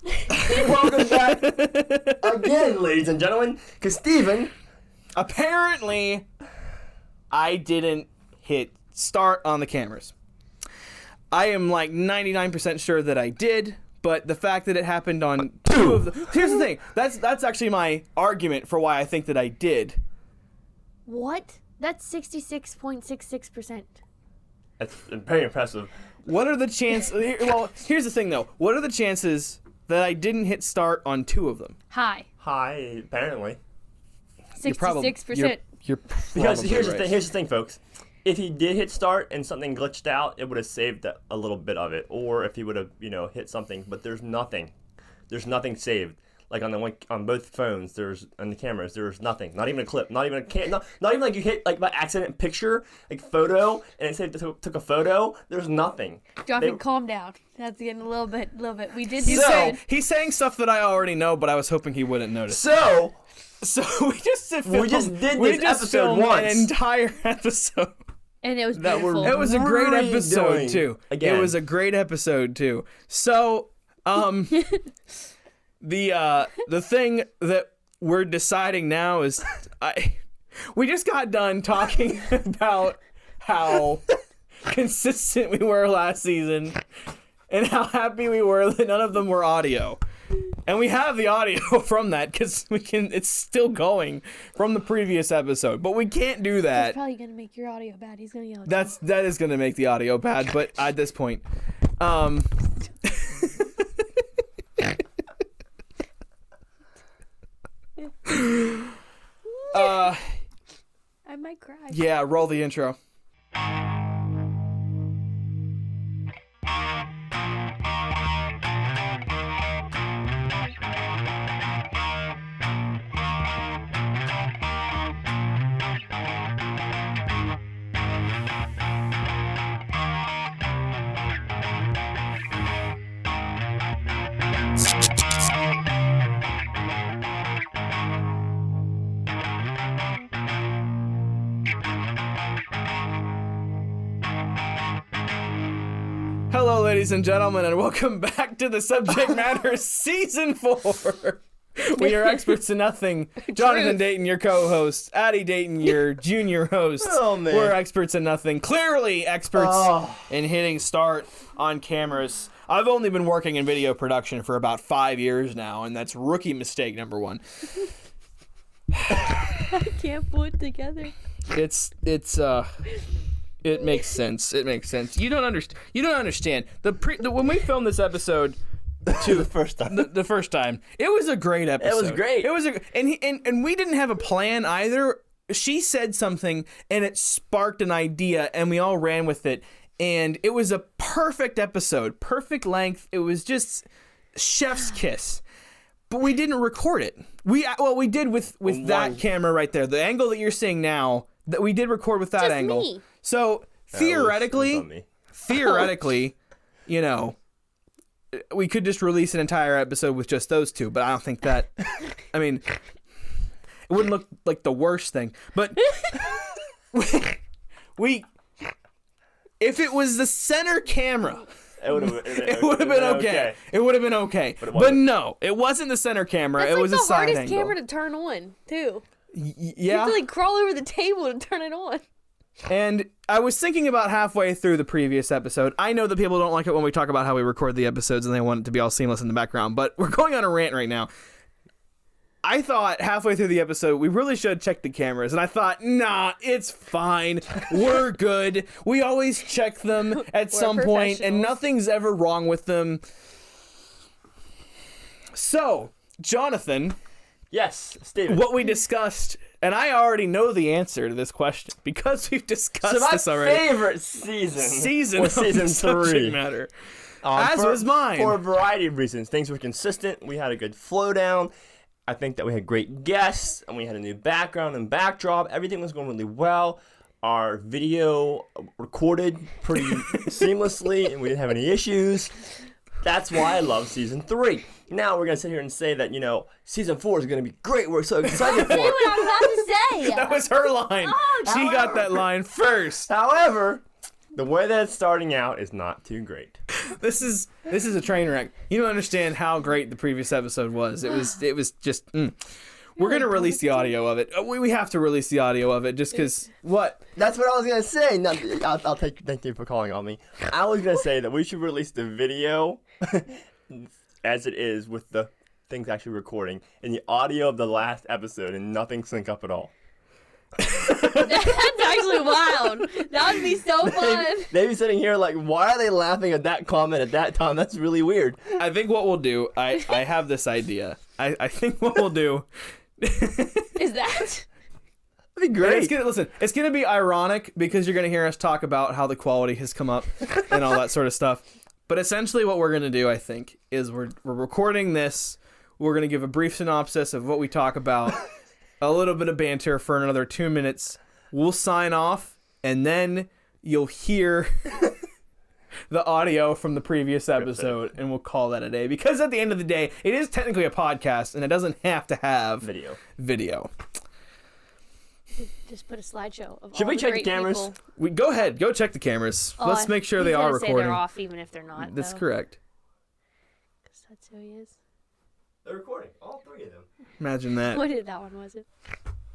Welcome back again, ladies and gentlemen, because Steven... Apparently, I didn't hit start on the cameras. I am like 99% sure that I did, but the fact that it happened on two of the... Here's the thing. That's actually my argument for why I think that I did. What? That's 66.66%. That's very impressive. What are the chances... Well, here's the thing, though. What are the chances that I didn't hit start on two of them? High. Hi, apparently. 66%. You're Because probably here's right. the thing, folks. If he did hit start and something glitched out, it would have saved a little bit of it. Or if he would have, hit something, but there's nothing. There's nothing saved. Like on both phones, on the cameras, there's nothing. Not even a clip. Not even not even like you hit like by accident picture, like photo, and it said it took a photo. There's nothing. Jonathan, calm down. That's getting a little bit. We did do So, good. he's saying stuff that I already know, but I was hoping he wouldn't notice. So we just did this episode filmed once. an entire episode. And it was that beautiful. we're It was a great really episode doing too. again. It was a great episode too. So, the thing that we're deciding now is we just got done talking about how consistent we were last season and how happy we were that none of them were audio. And we have the audio from that because it's still going from the previous episode, but we can't do He's that. probably gonna make your audio bad. He's gonna yell. That is gonna make the audio bad, but at this point, I might cry. yeah, roll the intro. Hello, ladies and gentlemen, and welcome back to the Subject Matter Season 4. We are experts in nothing. Jonathan Dayton, your co-host. Addie Dayton, your junior host. Oh, man. We're experts in nothing. Clearly experts in hitting start on cameras. I've only been working in video production for about 5 years now, and that's rookie mistake number one. I can't put it together. It makes sense. It makes sense. You don't understand. When we filmed this episode, the first time. the first time, it was a great episode. It was great. It was and we didn't have a plan either. She said something and it sparked an idea, and we all ran with it. And it was a perfect episode, perfect length. It was just chef's kiss. But we didn't record it. We did with that camera right there. The angle that you're seeing now, that we did record with that Just angle. me. So theoretically, we could just release an entire episode with just those two, but I don't think that. I mean, it wouldn't look like the worst thing, but we if it was the center camera, It would have been okay. It would have been okay. But no, it wasn't the center camera. That's it like was the a side hardest angle. camera to turn on, too. You Yeah. have to like crawl over the table to turn it on. And I was thinking about halfway through the previous episode. I know that people don't like it when we talk about how we record the episodes and they want it to be all seamless in the background, but we're going on a rant right now. I thought halfway through the episode, we really should check the cameras. And I thought, nah, it's fine. We're good. We always check them at some point, and nothing's ever wrong with them. So, Jonathan. Yes, Steven. What we discussed, and I already know the answer to this question because we've discussed this already. Favorite season Was season the Subject 3. Matter. As was mine. For a variety of reasons. Things were consistent. We had a good flow down. I think that we had great guests, and we had a new background and backdrop. Everything was going really well. Our video recorded pretty seamlessly, and we didn't have any issues. That's why I love season 3. Now we're going to sit here and say that, season 4 is going to be great. We're so excited for Say it. what I'm about to say. That was her line. She got that line first. However, the way that it's starting out is not too great. This is a train wreck. You don't understand how great the previous episode was. It was just. We're gonna release the audio of it. We have to release the audio of it just because what? That's what I was gonna say. No, I'll take. Thank you for calling on me. I was gonna say that we should release the video as it is with the things actually recording and the audio of the last episode and nothing sync up at all. That's actually wild. That would be so fun. They'd be sitting here like, why are they laughing at that comment at that time? That's really weird. I think what we'll do. I have this idea. I think what we'll do. Is that? That'd be great. It's gonna be ironic because you're gonna hear us talk about how the quality has come up and all that sort of stuff. But essentially, what we're gonna do, I think, is we're recording this. We're gonna give a brief synopsis of what we talk about, a little bit of banter for another 2 minutes. We'll sign off, and then you'll hear the audio from the previous episode, and we'll call that a day. Because at the end of the day, it is technically a podcast, and it doesn't have to have video. Just put a slideshow of Should all we the check the great cameras? people. Go ahead, go check the cameras. Oh, Let's make sure he's they are gonna say recording. they're off even if they're not. That's though. correct. 'Cause that's who he is. They're recording, all three of them. Imagine that. What did that one was it?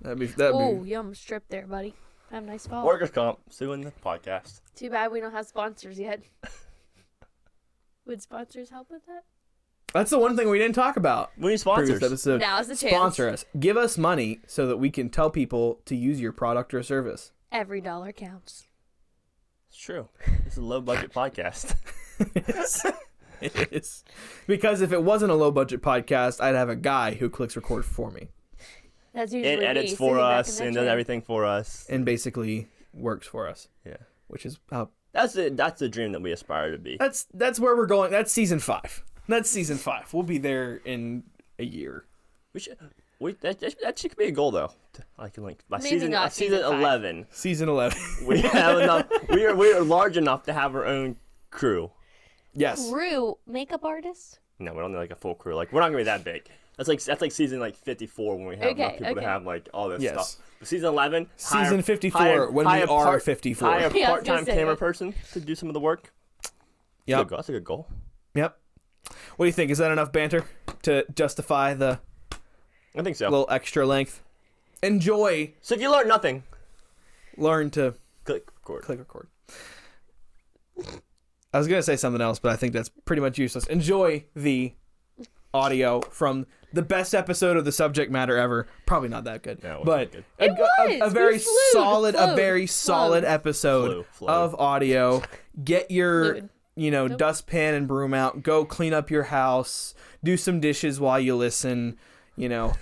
That'd Oh, be you almost stripped there, buddy. Have a nice fall. Workers' comp suing the podcast. Too bad we don't have sponsors yet. Would sponsors help with that? That's the one thing we didn't talk about. We need sponsors. Previous episode. Now's the chance. Sponsor us. Give us money so that we can tell people to use your product or service. Every dollar counts. It's true. This is a low budget podcast. It is. Because if it wasn't a low budget podcast, I'd have a guy who clicks record for me That's usually It edits me, for sitting back us in that and does chair. everything for us. and basically works for us. Yeah. Which is how That's it. That's the dream that we aspire to be. that's where we're going. That's season 5. That's season 5. We'll be there in a year. We should. That should be a goal though. Like by Maybe season not season 5. 11, Season 11. we have enough. We are large enough to have our own crew. Yes. Crew makeup artist. No, we don't need like a full crew. Like we're not gonna be that big. That's like season like 54 when we have enough people to have like all this Yes. stuff. But season 11, Season 54 when we are 54. Hire a Yeah, I was gonna part-time say camera that. person to do some of the work. Yep. That's a good goal. Yep. What do you think? Is that enough banter to justify the I think so. little extra length? Enjoy. So if you learn nothing, Learn to click record. click record. I was going to say something else, but I think that's pretty much useless. Enjoy the audio from the best episode of the subject matter ever. Probably not that good, No, it wasn't but good. It a was. very We flowed, solid episode Flew. of audio. Get your Fluid. you dustpan and broom out. Go clean up your house. Do some dishes while you listen.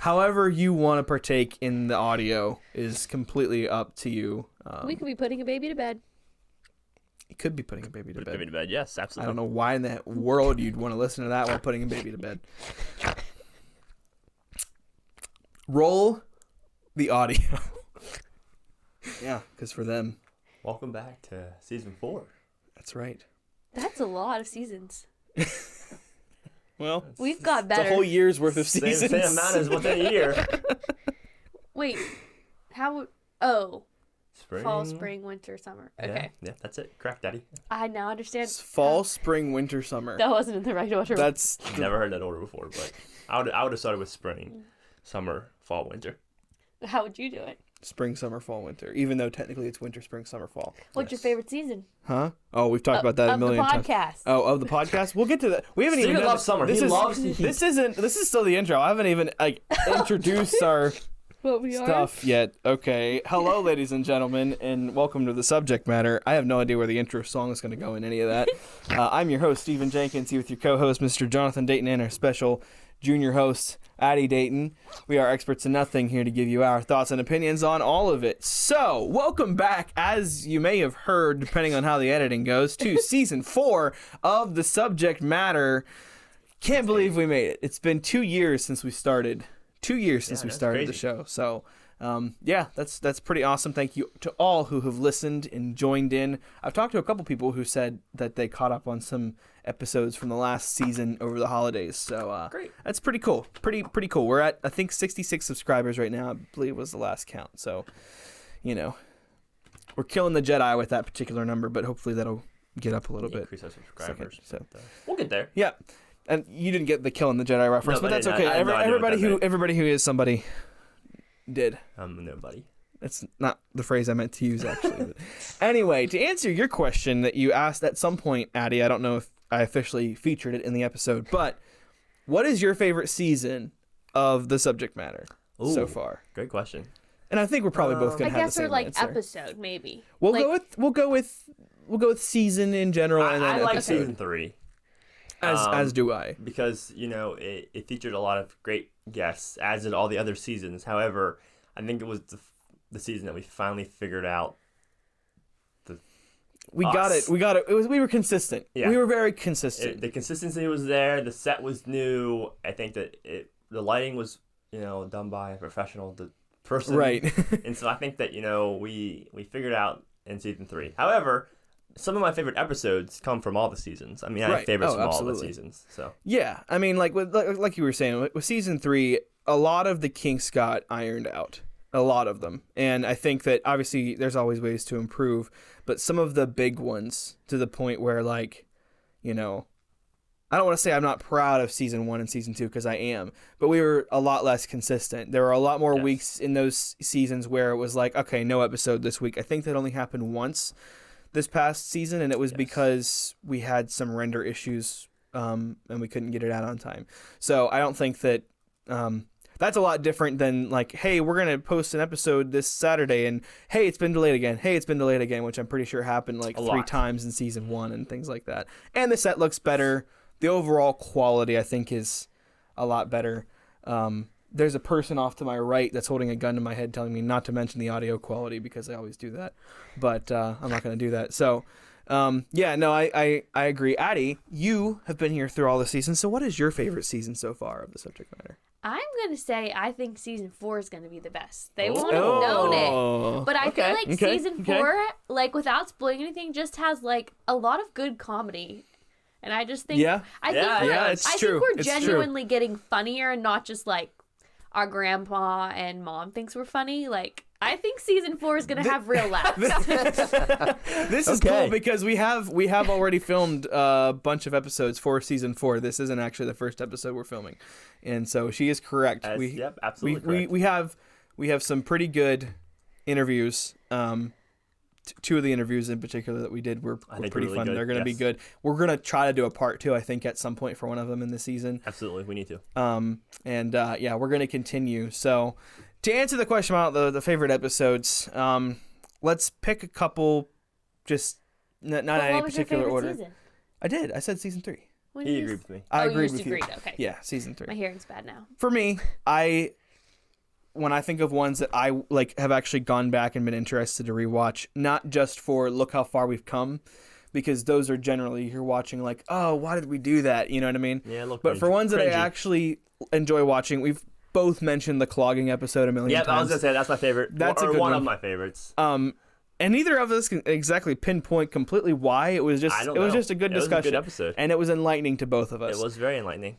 However you want to partake in the audio is completely up to you. We could be putting a baby to bed. You could be putting a baby to Put bed. baby to bed. Yes, I absolutely. don't know why in the world you'd want to listen to that while putting a baby to bed. Roll the audio. Yeah, because for them, Welcome back to season 4. that's right. That's a lot of seasons. Well, We've got it's a better. whole year's worth of Same seasons. amount as within a year. Wait, how? Oh, Spring. fall, spring, winter, summer. Okay, Yeah, that's it. Correct, Daddy. I now understand. It's fall, spring, winter, summer. That wasn't in the right order. That's Never heard that order before, but I would have started with spring, summer, fall, winter. How would you do it? spring, summer, fall, winter. Even though technically it's winter, spring, summer, fall. What's your Yes. favorite season? Huh? Oh, we've talked about that a Of the million times. podcast. Oh, of the podcast. We'll get to that. We haven't Steven even done loves summer. This He is, loves the heat. This isn't. This is still the intro. I haven't even introduced our What we stuff yet. Okay. Hello, ladies and gentlemen, and welcome to the subject matter. I have no idea where the intro song is going to go in any of that. I'm your host, Stephen Jenkins, here with your co-host, Mr. Jonathan Dayton, and our special junior host, Addie Dayton. We are experts in nothing here to give you our thoughts and opinions on all of it. So, welcome back, as you may have heard, depending on how the editing goes, to season 4 of the subject matter. Can't believe we made it. It's been 2 years since we started. 2 years since we that's started the crazy. show. So, yeah, that's pretty awesome. Thank you to all who have listened and joined in. I've talked to a couple people who said that they caught up on some episodes from the last season over the holidays. So, Great. that's pretty cool. Pretty cool. We're at, I think, 66 subscribers right now. I believe was the last count. So, we're killing the Jedi with that particular number, but hopefully that'll get up a little bit. Increase our subscribers. So We'll get there. yeah, and you didn't get the Killing the Jedi reference, No, but I that's didn't. okay. I had no idea what that meant. Everybody who is somebody did. Nobody. That's not the phrase I meant to use, actually. But anyway, to answer your question that you asked at some point, Addie, I don't know if I officially featured it in the episode, but what is your favorite season of the subject matter so Ooh. far? Great question. And I think we're probably both I gonna have the guess same or like answer. episode maybe. We'll Like, go with season in general, and then I like episode. season 3 As do I. because it featured a lot of great guests, as did all the other seasons. However, I think it was the season that we finally figured out. We got it. We were consistent. Yeah. We were very consistent. The consistency was there. The set was new. I think that the lighting was done by a professional person. Right. And so I think that we figured out in season 3. However, some of my favorite episodes come from all the seasons. I mean, I have Right. favorites Oh, from all the absolutely. seasons. So Yeah, I mean, like you were saying, with season 3, a lot of the kinks got ironed out, a lot of them, and I think that obviously there's always ways to improve, but some of the big ones to the point where I don't want to say I'm not proud of season 1 and season 2 because I am, but we were a lot less consistent. There were a lot more Yes. weeks in those seasons where it was like, okay, no episode this week. I think that only happened once this past season, and it was Yes. because we had some render issues and we couldn't get it out on time. So I don't think that that's a lot different than like, hey, we're going to post an episode this Saturday, and hey, it's been delayed again. Hey, it's been delayed again, which I'm pretty sure happened like A 3 lot. times in season 1 and things like that. And the set looks better. The overall quality, I think, is a lot better. There's a person off to my right that's holding a gun to my head telling me not to mention the audio quality because I always do that. But I'm not going to do that. So, I agree. Addie, you have been here through all the seasons. So what is your favorite season so far of the subject matter? I'm gonna say I think season 4 is gonna be the best. They Oh. won't have known it. But I Okay, feel like okay, season okay. 4, like without spoiling anything, just has like a lot of good comedy. And I just think Yeah. I Yeah, think we're, yeah, it's I true. think we're It's true. genuinely getting funnier and not just like our grandpa and mom thinks we're funny. Like I think season 4 is gonna have real laughs. This is Okay. cool because we have already filmed a bunch of episodes for season 4. This isn't actually the first episode we're filming, and so she is correct. Yep, absolutely correct. We have some pretty good interviews. Two of the interviews in particular that we did were think pretty really fun. good, They're going to be yes. good. We're going to try to do a part 2, I think, at some point for one of them in the season. Absolutely, we need to. We're going to continue. So, to answer the question about the favorite episodes, let's pick a couple. Just not But in any what was your particular favorite order. season? I did. I said season 3. When He did you agreed with me. I you agreed just with you. agreed. Okay. Yeah, season 3. My hearing's bad now. For me, when I think of ones that I have actually gone back and been interested to rewatch, not just for look how far we've come, because those are generally you're watching like, oh, why did we do that? You know what I mean? Yeah, look. But for ones that I cringy. actually enjoy watching, we've both mentioned the clogging episode a million Yeah, I was times. gonna say that's my favorite. That's a or good one one. of my favorites. And neither of us can exactly pinpoint completely why. It was just I don't it was know. just a good It was a discussion. good episode. And it was enlightening to both of us. It was very enlightening.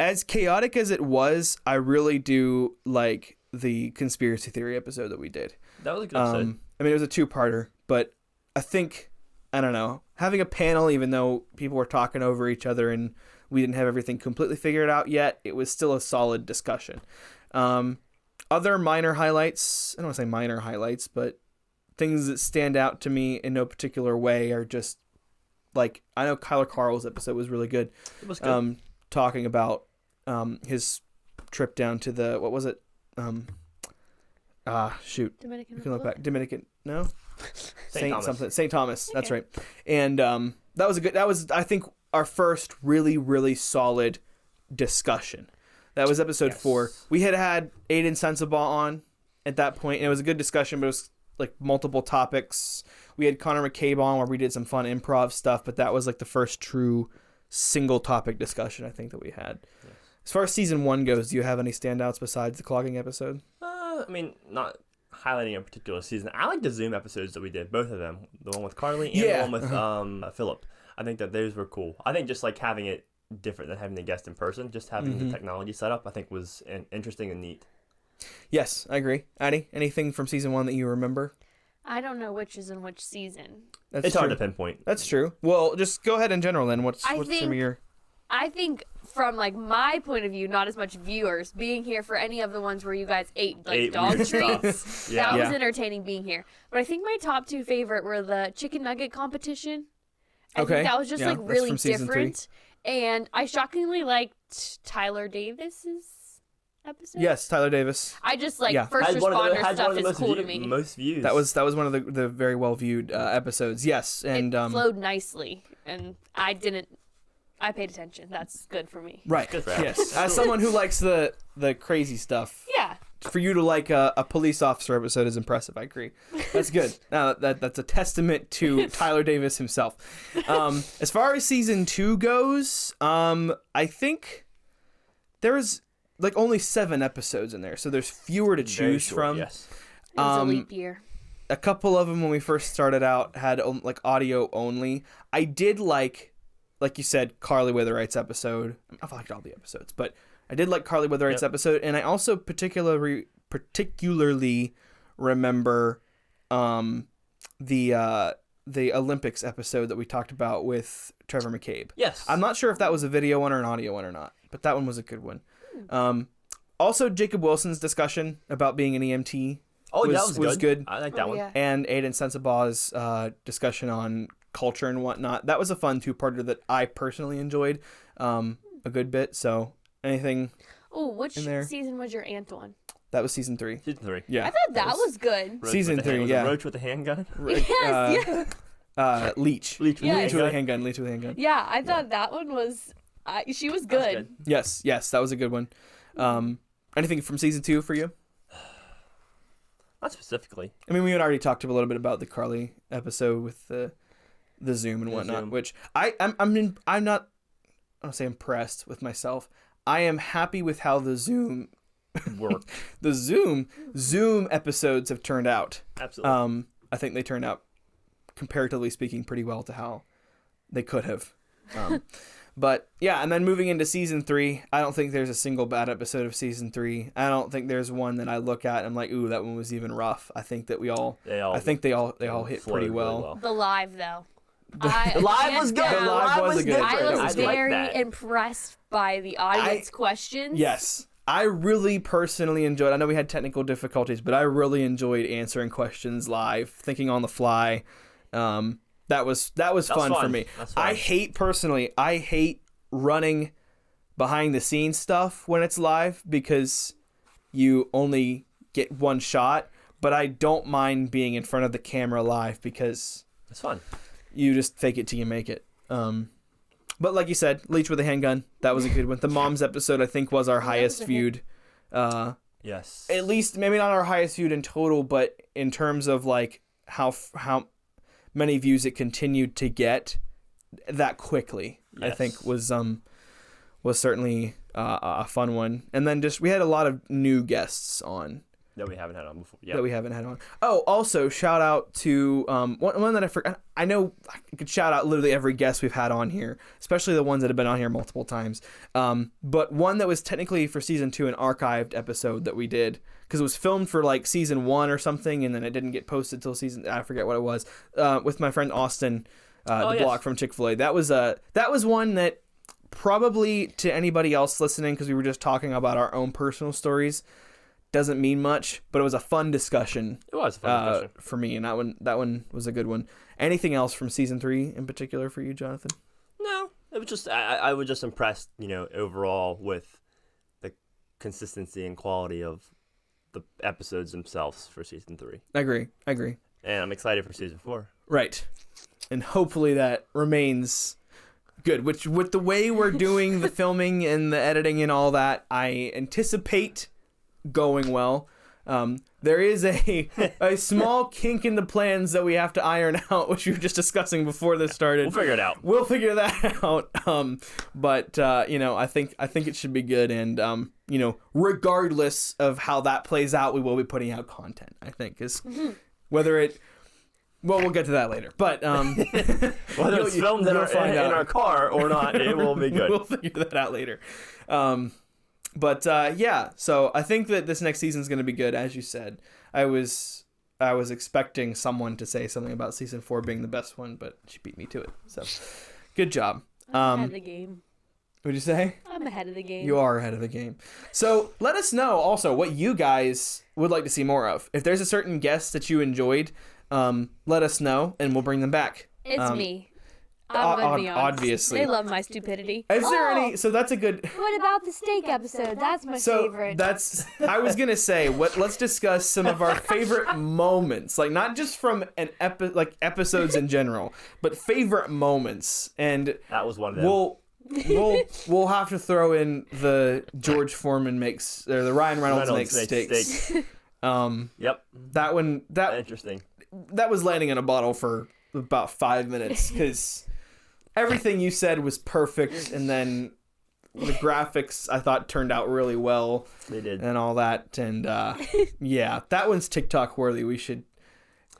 As chaotic as it was, I really do like the conspiracy theory episode that we did. That was a good episode. I mean, it was a 2-parter, but I think, I don't know, having a panel, even though people were talking over each other and we didn't have everything completely figured out yet, it was still a solid discussion. Other minor highlights, I don't want to say minor highlights, but things that stand out to me in no particular way are just like, I know Kyler Carl's episode was really good. It was good. Talking about his trip down to the, what was it? Shoot. Dominican You can look Republic? back. Dominican, no? St. Thomas. Something. St. Thomas. That's Okay. right. And that was I think our first really, really solid discussion. That was episode 4. We had Aiden Sensabaugh on at that point, and it was a good discussion, but it was like multiple topics. We had Connor McCabe on where we did some fun improv stuff, but that was like the first true single topic discussion I think that we had. Yes. As far as season 1 goes, do you have any standouts besides the clogging episode? I mean, not highlighting a particular season. I like the Zoom episodes that we did, both of them. The one with Carly and Yeah. the one with Philip. I think that those were cool. I think just like having it different than having the guest in person, just having the technology set up, I think was interesting and neat. Yes, I agree. Addie, anything from season 1 that you remember? I don't know which is in which season. That's It's true. hard to pinpoint. That's true. Well, just go ahead in general then. What's I some of think- your... I think from like my point of view, not as much viewers, being here for any of the ones where you guys ate like Ate dog weird treats. stuff. That Yeah. was entertaining being here. But I think my top 2 favorite were the chicken nugget competition. I Okay. think that was just Yeah, like that's really from season 3. different. And I shockingly liked Tyler Davis's episode. Yes, Tyler Davis. I just like Yeah. first Had one of the- responder had stuff one of the is cool to view- me. Most views. That was one of the very well viewed episodes. Yes, and It flowed nicely, and I paid attention. That's good for me. right. Good for Adam. Yes, as someone who likes the crazy stuff, Yeah. for you to like a police officer episode is impressive. I agree. That's good. Now that's a testament to Tyler Davis himself. As far as season 2 goes, I think there was like only 7 episodes in there, so there's fewer to Very choose short, from. Yes. It was Um, a leap year. A couple of them when we first started out had like audio only. I did like you said, Carly Witherite's episode. I've liked all the episodes, but I did like Carly Witherite's episode, and I also particularly remember the Olympics episode that we talked about with Trevor McCabe. Yes. I'm not sure if that was a video one or an audio one or not, but that one was a good one. Also, Jacob Wilson's discussion about being an EMT that was good. I like that one. Yeah. and Aiden Sensabaugh's discussion on culture and whatnot. That was a fun 2-parter that I personally enjoyed a good bit. So anything, Oh, which in there. season was your aunt on? that was season 3. Season 3. Yeah. I thought that was good. Roach Season with the 3, was yeah. it Roach with a handgun. Yes, yeah. Leech. Leech with Yeah. a Leech with a handgun. handgun. Yeah, I thought that one was. She was That was good. Yes, that was a good one. Anything from season 2 for you? Not specifically. I mean, we had already talked a little bit about the Carly episode with the Zoom and The whatnot, Zoom. which I'm not, I don't say impressed with myself. I am happy with how the Zoom episodes have turned out. Absolutely. I think they turned out, comparatively speaking, pretty well to how they could have. But yeah, and then moving into season 3, I don't think there's a single bad episode of season 3. I don't think there's one that I look at and I'm like, ooh, that one was even rough. I think that they all hit flowed pretty really well. The live though. The live was good. The live was good. I That was was good. very like that. impressed by the audience questions. Yes. I really personally enjoyed, I know we had technical difficulties, but I really enjoyed answering questions live, thinking on the fly. That was fun for me. That's fun. I hate running behind the scenes stuff when it's live because you only get one shot, but I don't mind being in front of the camera live because It's fun. you just fake it till you make it. But like you said, Leech with a handgun, that was a good one. The Moms episode I think was our highest viewed. Yes. At least maybe not our highest viewed in total, but in terms of like how many views it continued to get that quickly, I Yes. think was certainly a fun one. And then we had a lot of new guests on that we haven't had on before. Yeah. that we haven't had on. Oh, also shout out to one that I forgot. I know I could shout out literally every guest we've had on here, especially the ones that have been on here multiple times. But one that was technically for season 2, an archived episode that we did because it was filmed for like season 1 or something, and then it didn't get posted till I forget what it was. With my friend Austin, the yes. block from Chick-fil-A. That was one that probably to anybody else listening, because we were just talking about our own personal stories, doesn't mean much, but it was a fun discussion. It was a fun discussion. For me, and that one was a good one. Anything else from season 3 in particular for you, Jonathan? No, it was just I was just impressed, overall with the consistency and quality of the episodes themselves for season 3, I agree. and I'm excited for season 4. Right, and hopefully that remains good. Which with the way we're doing the filming and the editing and all that, I anticipate going well. There is a small kink in the plans that we have to iron out, which we were just discussing before this started. We'll figure it out. We'll figure that out. But I think it should be good, and regardless of how that plays out, we will be putting out content. I think is whether it. Well, we'll get to that later. But Whether it's filmed in you'll find out. our car or not, it will be good. We'll figure that out later. But yeah, so I think that this next season is going to be good, as you said. I was I was expecting someone to say something about season 4 being the best one, but she beat me to it. So, good job. I'm ahead of the game. What'd you say? I'm ahead of the game. You are ahead of the game. So let us know also what you guys would like to see more of. If there's a certain guest that you enjoyed, let us know and we'll bring them back. It's me. I'm gonna be honest. Obviously. They love my stupidity. Is there any? So that's a good. What about the steak episode? That's my So favorite. that's. I was gonna say let's discuss some of our favorite moments, like not just from episodes in general, but favorite moments, and That was one of them. we'll have to throw in the George Foreman makes or the Ryan Reynolds makes steaks. Yep. That one Interesting. that was landing in a bottle for about 5 minutes because everything you said was perfect, and then the graphics I thought turned out really well. They did. And all that, and yeah, that one's TikTok worthy. We should,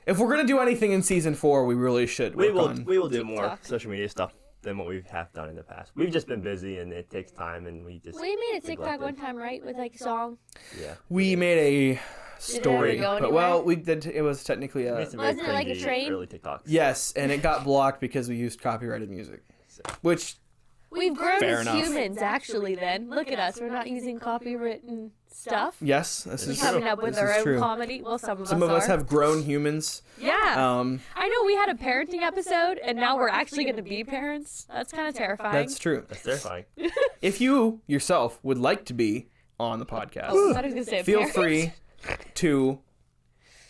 if we're gonna do anything in season 4, we really should. We work on. will do more TikTok. social media stuff than what we have done in the past. We've just been busy, and it takes time, and we just. We made a TikTok neglected. one time, right? With like a song. Yeah. We made a story, go but well, we did. It was technically We made a some very Wasn't it like a cringy train? Early TikToks. yes, and it got blocked because we used copyrighted music, which We've grown Fair as enough. humans, actually. Then look at us. We're not using copywritten stuff. yes, this It's is Coming up with this our is own true. comedy. Well, some Some of us are. have grown humans. Yeah. I know we had a parenting episode, and now we're actually going to be parents. That's kind of terrifying. That's true. That's terrifying. If you yourself would like to be on the podcast, Oh, I thought he was going to say a feel parent. free to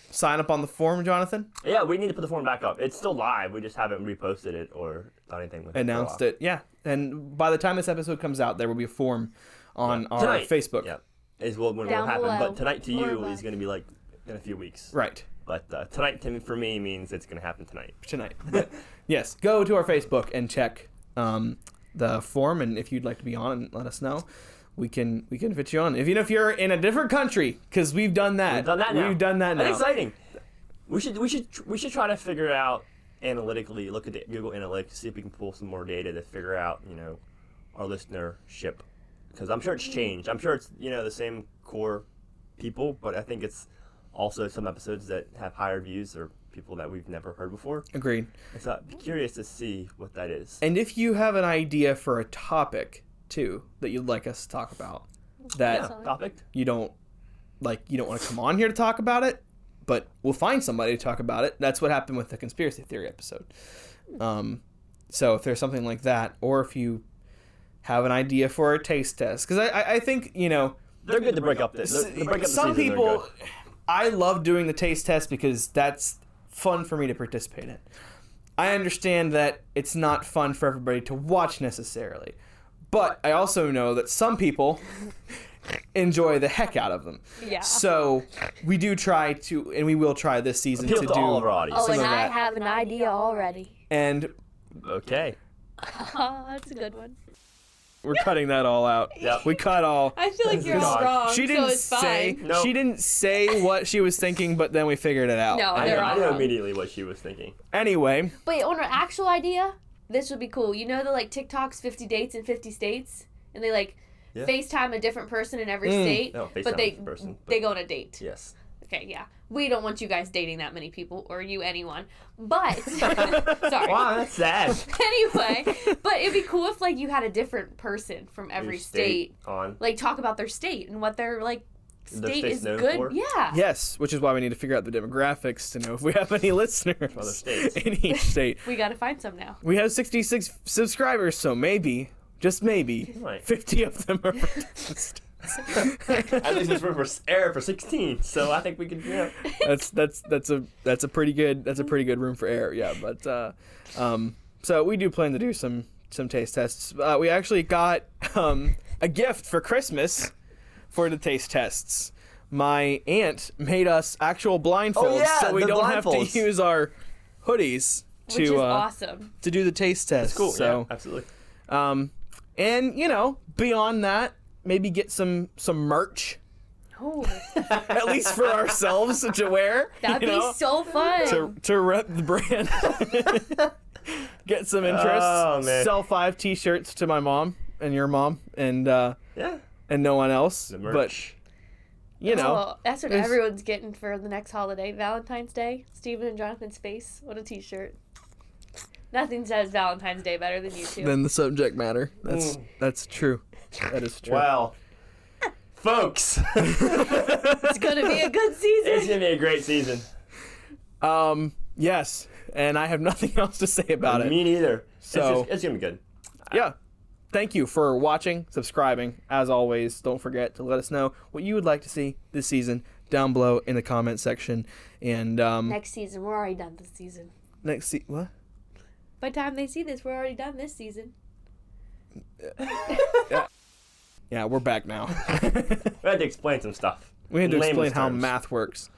sign up on the form, Jonathan. Yeah, we need to put the form back up. It's still live. We just haven't reposted it or done anything with it. Announced it. Yeah. And by the time this episode comes out, there will be a form on our Tonight. Facebook. Yeah, is when it will Down happen. below. But tonight to More you above. is going to be like in a few weeks. Right. But tonight for me means it's going to happen tonight. Tonight. But yes, go to our Facebook and check the form, and if you'd like to be on, let us know. We can fit you on. If you're in a different country, because we've done that. We've done that now. We've done that now. That's exciting. We should try to figure out analytically. Look at the Google Analytics, see if we can pull some more data to figure out our listenership, because I'm sure it's changed. I'm sure it's the same core people, but I think it's also some episodes that have higher views or people that we've never heard before. Agreed. And so I'm curious to see what that is. And if you have an idea for a topic too that you'd like us to talk about, that Yeah, topic. you don't want to come on here to talk about it, but we'll find somebody to talk about it. That's what happened with the conspiracy theory episode. So if there's something like that, or if you have an idea for a taste test, because I think They're good to break up this. To break up the some season, they're people, good. I love doing the taste test because that's fun for me to participate in. I understand that it's not fun for everybody to watch necessarily, but I also know that some people enjoy the heck out of them. Yeah. So we do try to, and we will try this season Appeal to to do. all of our audience. Oh, some and of I that. have an idea already. And Okay. Oh, that's a good one. we're cutting that all out. Yep. We cut all. I feel like you're God. wrong, She didn't so it's say. fine. Nope. She didn't say what she was thinking, but then we figured it out. No, I they're know, all I know wrong. immediately what she was thinking. Anyway, Wait, on an actual idea, this would be cool. You know the TikTok's 50 dates in 50 states, and they Yeah. FaceTime a different person in every Mm. state, No, FaceTime but they the person, but- they go on a date. Yes. Okay, yeah. We don't want you guys dating that many people, or you anyone. But sorry. Wow, that's sad. Anyway, but it'd be cool if you had a different person from every Your state, on. talk about their state and what their Their state state's is known good. for? Yeah. yes, which is why we need to figure out the demographics to know if we have any listeners other states. in each state. We got to find some now. We have 66 subscribers, so maybe, just maybe, Right. 50 of them are from different states. At least it's for air for 16, so I think we could. That's a pretty good room for error. Yeah, but so we do plan to do some taste tests. We actually got a gift for Christmas for the taste tests. My aunt made us actual blindfolds, Oh, yeah, so we the don't have blindfolds. to use our hoodies Which is to awesome. to do the taste test. Cool. So, yeah, absolutely. and beyond that, maybe get some merch. Oh, At least for ourselves to wear. that'd you be know, so fun. to rep the brand. Get some interest. Oh, man. Sell 5 T-shirts to my mom and your mom and Yeah. no one else. The But merch. you know. Oh, that's what There's- everyone's getting for the next holiday. Valentine's Day. Steven and Jonathan's face. What a t-shirt. Nothing says Valentine's Day better than you two. Than the subject matter. That's true. That is true. Well, folks, It's gonna be a good it's season. gonna be a great season. Yes, and I have nothing else to say about it. Me neither. So- it's gonna be good. Yeah. Thank you for watching, subscribing. As always, don't forget to let us know what you would like to see this season down below in the comment section. And Next season, we're already done this season. what? By the time they see this, we're already done this season. Yeah, we're back now. We had to explain some stuff. We had to explain Layman's how terms. math works.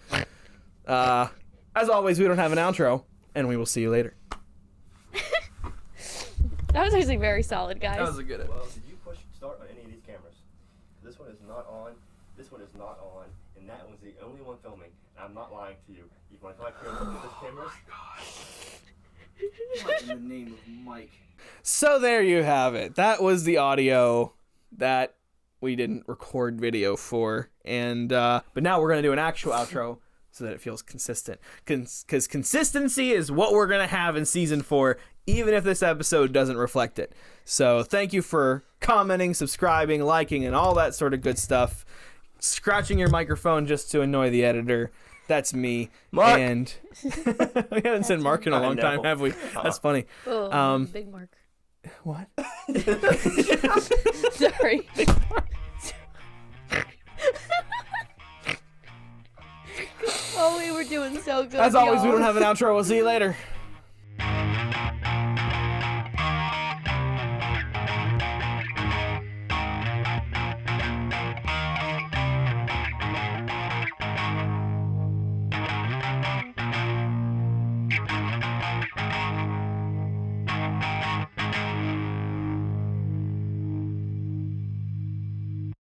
As always, we don't have an outro, and we will see you later. That was actually very solid, guys. a good Well, did you push start on any of these cameras? This one is not on. This one is not on, and that one's the only one filming. And I'm not lying to you. You want to come up here and look at this cameras? In the name of Mike. So there you have it. That was the audio that we didn't record video for, and but now we're gonna do an actual outro so that it feels consistent. Because consistency is what we're gonna have in season 4, even if this episode doesn't reflect it. So thank you for commenting, subscribing, liking, and all that sort of good stuff. Scratching your microphone just to annoy the editor. That's me. Mark. And we haven't said Mark in a I long time, know. have we? That's funny. Oh, big mark. What? Sorry. Oh, we were doing so good. As always, we y'all. don't have an outro. We'll see you later.